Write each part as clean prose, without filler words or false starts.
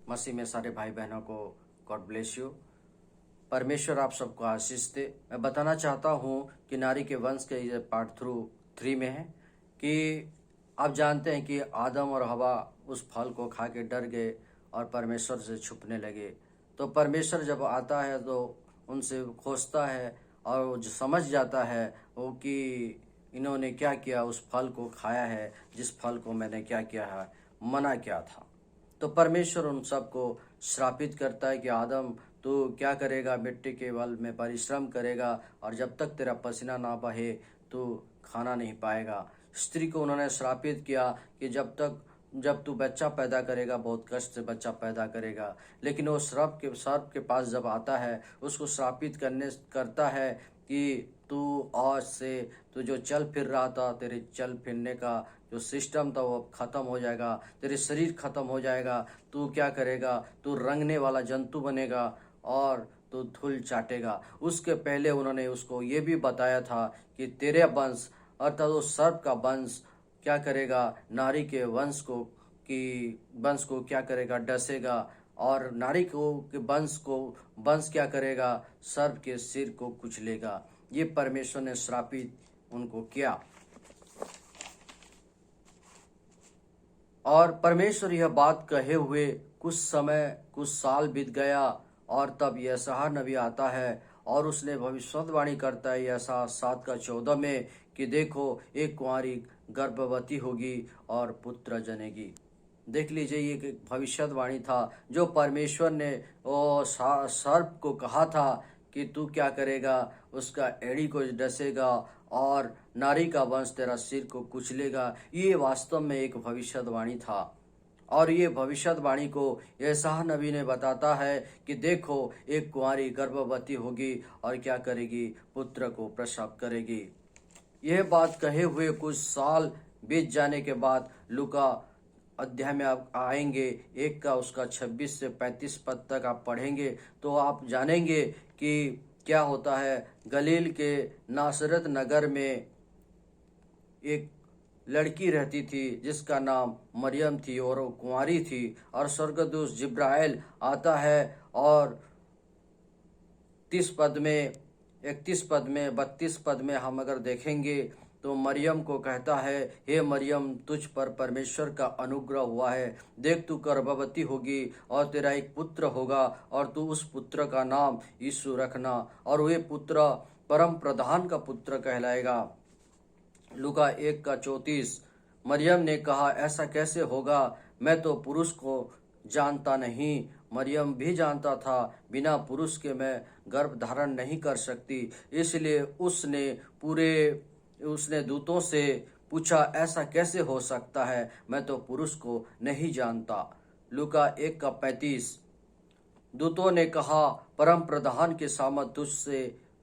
मसीह में सारे भाई बहनों को गॉड ब्लेस यू। परमेश्वर आप सबको आशीष दे। मैं बताना चाहता हूँ कि नारी के वंश के ये पार्ट थ्रू 3 में है कि आप जानते हैं कि आदम और हवा उस फल को खा के डर गए और परमेश्वर से छुपने लगे। तो परमेश्वर जब आता है तो उनसे खोजता है और वो जो समझ जाता है वो कि इन्होंने क्या किया, उस फल को खाया है जिस फल को मैंने क्या किया है, मना किया था। तो परमेश्वर उन सबको श्रापित करता है कि आदम तू क्या करेगा, मिट्टी के बल में परिश्रम करेगा और जब तक तेरा पसीना ना बहे तू खाना नहीं पाएगा। स्त्री को उन्होंने श्रापित किया कि जब तू बच्चा पैदा करेगा बहुत कष्ट से बच्चा पैदा करेगा। लेकिन वो सर्प के पास जब आता है उसको श्रापित करता है कि तू आज से तू जो चल फिर रहा था, तेरे चल फिरने का जो सिस्टम था वो खत्म हो जाएगा, तेरे शरीर खत्म हो जाएगा। तू क्या करेगा, तू रंगने वाला जंतु बनेगा और तू धूल चाटेगा। उसके पहले उन्होंने उसको ये भी बताया था कि तेरे वंश अर्थात वो सर्प का वंश क्या करेगा, नारी के वंश को क्या करेगा, डसेगा और नारी को के वंश क्या करेगा, सर्प के सिर को कुचलेगा। ये परमेश्वर ने श्रापित उनको किया। और परमेश्वर यह बात कहे हुए कुछ साल बीत गया और तब यशायाह नबी आता है और उसने भविष्यवाणी करता है यशायाह 7:14 में कि देखो एक कुंवारी गर्भवती होगी और पुत्र जनेगी। देख लीजिए, ये एक भविष्यवाणी था जो परमेश्वर ने सर्प को कहा था कि तू क्या करेगा, उसका एड़ी को डसेगा और नारी का वंश तेरा सिर को कुचलेगा। ये वास्तव में एक भविष्यवाणी था और ये भविष्यवाणी को यशायाह नबी ने बताता है कि देखो एक कुंवारी गर्भवती होगी और क्या करेगी, पुत्र को प्रसव करेगी। यह बात कहे हुए कुछ साल बीत जाने के बाद लूका अध्याय में आप आएंगे 1 का उसका 26 से 35 पद तक आप पढ़ेंगे तो आप जानेंगे कि क्या होता है। गलील के नासरत नगर में एक लड़की रहती थी जिसका नाम मरियम थी और वो कुंवारी थी और स्वर्गदूत जिब्राइल आता है और 31 पद में 32 पद में हम अगर देखेंगे तो मरियम को कहता है, हे मरियम तुझ पर परमेश्वर का अनुग्रह हुआ है, देख तू गर्भवती होगी और तेरा एक पुत्र होगा और तू उस पुत्र का नाम यीशु रखना और वह पुत्र परम प्रधान का पुत्र कहलाएगा। लूका 1:34। मरियम ने कहा, ऐसा कैसे होगा, मैं तो पुरुष को जानता नहीं। मरियम भी जानता था बिना पुरुष के मैं गर्भ धारण नहीं कर सकती, इसलिए उसने दूतों से पूछा, ऐसा कैसे हो सकता है, मैं तो पुरुष को नहीं जानता। लूका 1:35। दूतों ने कहा, परम प्रधान के सामत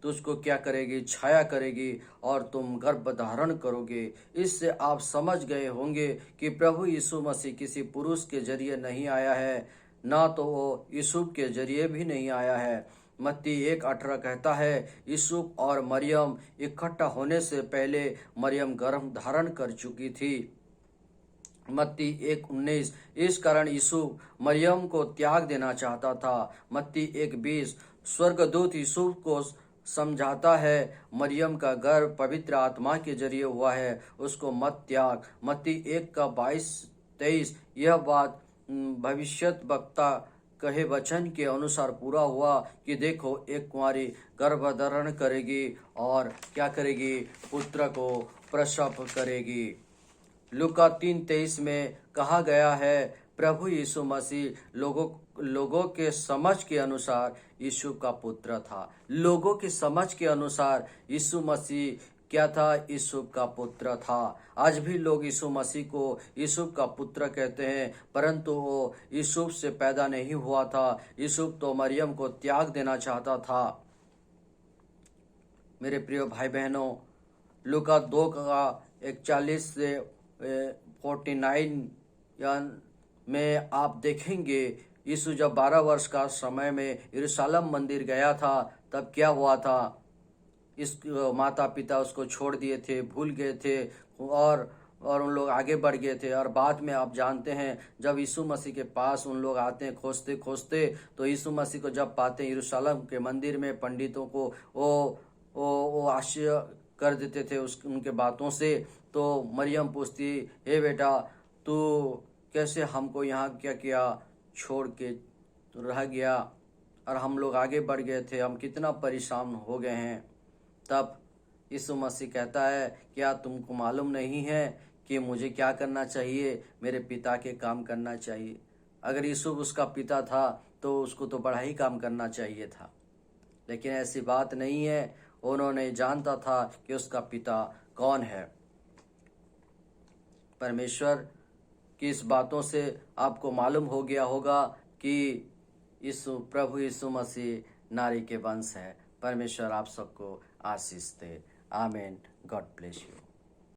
तुझको क्या करेगी, छाया करेगी और तुम गर्भ धारण करोगे। इससे आप समझ गए होंगे कि प्रभु यीशु मसीह किसी पुरुष के जरिए नहीं आया है, ना तो वो यूसुफ के जरिए भी नहीं आया है। मत्ती 1:18 कहता है, यूसुफ और मरियम इकट्ठा होने से पहले मरियम गर्भ धारण कर चुकी थी। मत्ती 1:19। इस कारण यूसुफ मरियम को त्याग देना चाहता था। मत्ती 1:20। स्वर्गदूत यूसुफ को समझाता है, मरियम का गर्भ पवित्र आत्मा के जरिए हुआ है, उसको मत त्याग। मत्ती 1:22-23। यह बात भविष्यद्वक्ता कहे वचन के अनुसार पूरा हुआ कि देखो एक कुंवारी गर्भ धारण करेगी और क्या करेगी, पुत्र को प्रसव करेगी। लूका 3:23 में कहा गया है, प्रभु यीशु मसीह लोगों के समझ के अनुसार यीशु का पुत्र था। लोगों की समझ के अनुसार यीशु मसीह क्या था, यीशु का पुत्र था। आज भी लोग यीशु मसीह को यीशु का पुत्र कहते हैं, परंतु वो यीशु से पैदा नहीं हुआ था। यीशु तो मरियम को त्याग देना चाहता था। मेरे प्रिय भाई बहनों, लूका 2:41 से 49 में आप देखेंगे, यीशु जब 12 वर्ष का समय में यरूशलेम मंदिर गया था तब क्या हुआ था। इस माता पिता उसको छोड़ दिए थे, भूल गए थे और और उन लोग आगे बढ़ गए थे। और बाद में आप जानते हैं जब यीशु मसीह के पास उन लोग आते हैं खोजते खोजते, तो यीशु मसीह को जब पाते हैं यरूशलेम के मंदिर में, पंडितों को वो आश्चर्य कर देते थे उनके बातों से। तो मरियम पूछती, हे बेटा, तू कैसे हमको यहाँ क्या किया छोड़ के रह गया, और हम लोग आगे बढ़ गए थे, हम कितना परेशान हो गए हैं। तब यीशु मसीह कहता है, क्या तुमको मालूम नहीं है कि मुझे क्या करना चाहिए? मेरे पिता के काम करना चाहिए। अगर यीशु उसका पिता था तो उसको तो बड़ा ही काम करना चाहिए था, लेकिन ऐसी बात नहीं है। उन्होंने जानता था कि उसका पिता कौन है। परमेश्वर की इस बातों से आपको मालूम हो गया होगा कि प्रभु यीशु मसीह नारी के वंश है। परमेश्वर आप सबको आशीष दे। आमीन। God bless you.